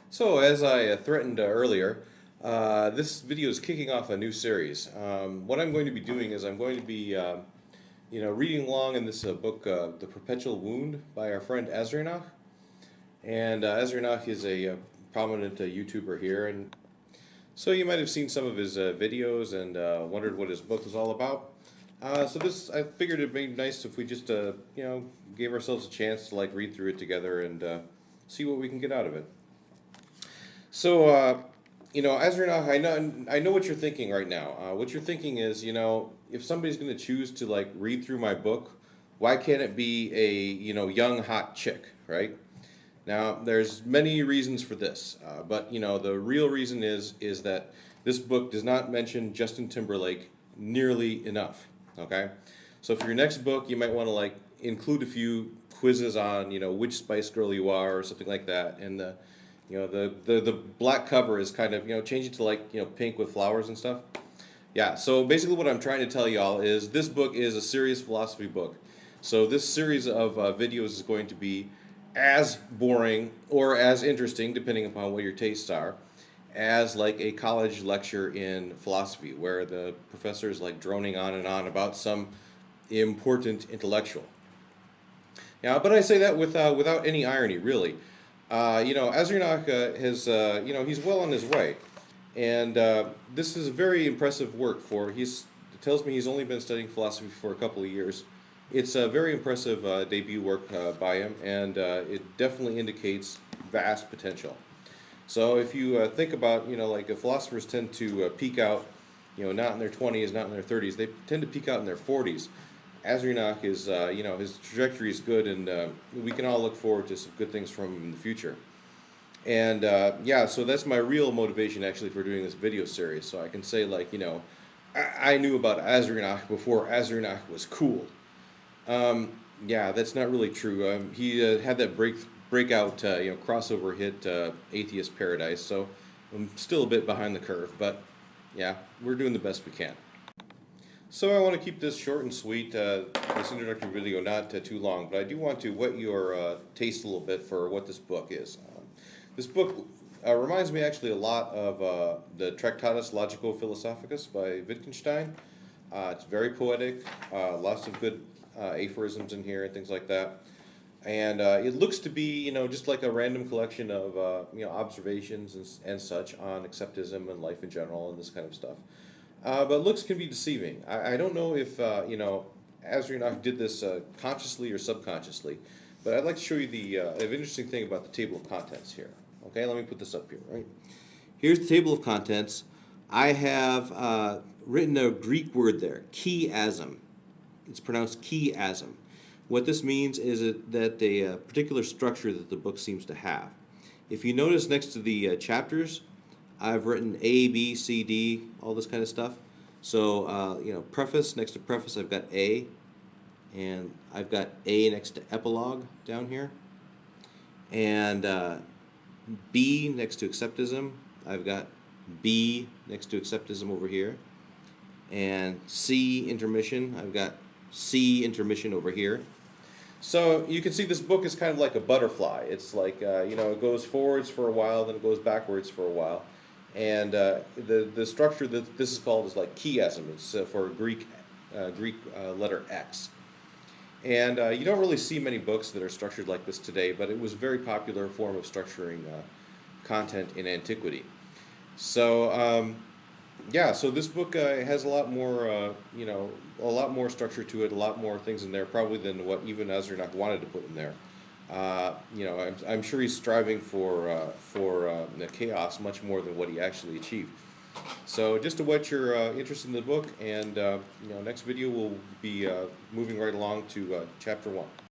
So, as I threatened earlier, this video is kicking off a new series. What I'm going to be doing is I'm going to be, reading along in this book, The Perpetual Wound by our friend Azrienoch. And Azrienoch is a prominent YouTuber here, and so you might have seen some of his videos and wondered what his book is all about. I figured it'd be nice if we just, gave ourselves a chance to read through it together and see what we can get out of it. Azrienoch, I know what you're thinking right now. What you're thinking is, if somebody's going to choose to read through my book, why can't it be a young hot chick, right? Now, there's many reasons for this, but the real reason is that this book does not mention Justin Timberlake nearly enough. Okay, so for your next book, you might want to include a few quizzes on which Spice Girl you are or something like that, and the black cover is kind of change it to pink with flowers and stuff. Yeah, so basically what I'm trying to tell y'all is this book is a serious philosophy book. So this series of videos is going to be as boring or as interesting, depending upon what your tastes are, as a college lecture in philosophy where the professor is droning on and on about some important intellectual. Yeah, but I say that without any irony, really. Azrienoch he's well on his way, and this is a very impressive work for. It tells me he's only been studying philosophy for a couple of years. It's a very impressive debut work by him, and it definitely indicates vast potential. So if you think about, philosophers tend to peak out, not in their 20s, not in their 30s. They tend to peak out in their 40s. Azrienoch is, his trajectory is good, and we can all look forward to some good things from him in the future. And so that's my real motivation actually for doing this video series. So I can say, I knew about Azrienoch before Azrienoch was cool. That's not really true. He had that breakout, crossover hit, Atheist Paradise. So I'm still a bit behind the curve, but yeah, we're doing the best we can. So I want to keep this short and sweet, this introductory video not too long, but I do want to whet your taste a little bit for what this book is. This book reminds me actually a lot of the Tractatus Logico-Philosophicus by Wittgenstein. It's very poetic, lots of good aphorisms in here and things like that. And it looks to be, just like a random collection of, observations and such on acceptism and life in general and this kind of stuff. But looks can be deceiving. I don't know if, Azrienoch did this consciously or subconsciously, but I'd like to show you the interesting thing about the table of contents here. Okay, let me put this up here, right? Here's the table of contents. I have written a Greek word there, chiasm. It's pronounced chiasm. What this means is that a particular structure that the book seems to have. If you notice next to the chapters, I've written A, B, C, D, all this kind of stuff. So, preface, next to preface I've got A, and I've got A next to epilogue down here. And B next to acceptism, I've got B next to acceptism over here. And C intermission, I've got C intermission over here. So you can see this book is kind of like a butterfly. It's it goes forwards for a while, then it goes backwards for a while. And the structure that this is called is chiasm. It's for Greek letter X. And you don't really see many books that are structured like this today, but it was a very popular form of structuring content in antiquity. So so this book has a lot more, a lot more structure to it, a lot more things in there, probably than what even Azrienoch wanted to put in there. I'm sure he's striving for the chaos much more than what he actually achieved. So just to whet your interest in the book, and next video we'll be moving right along to chapter 1.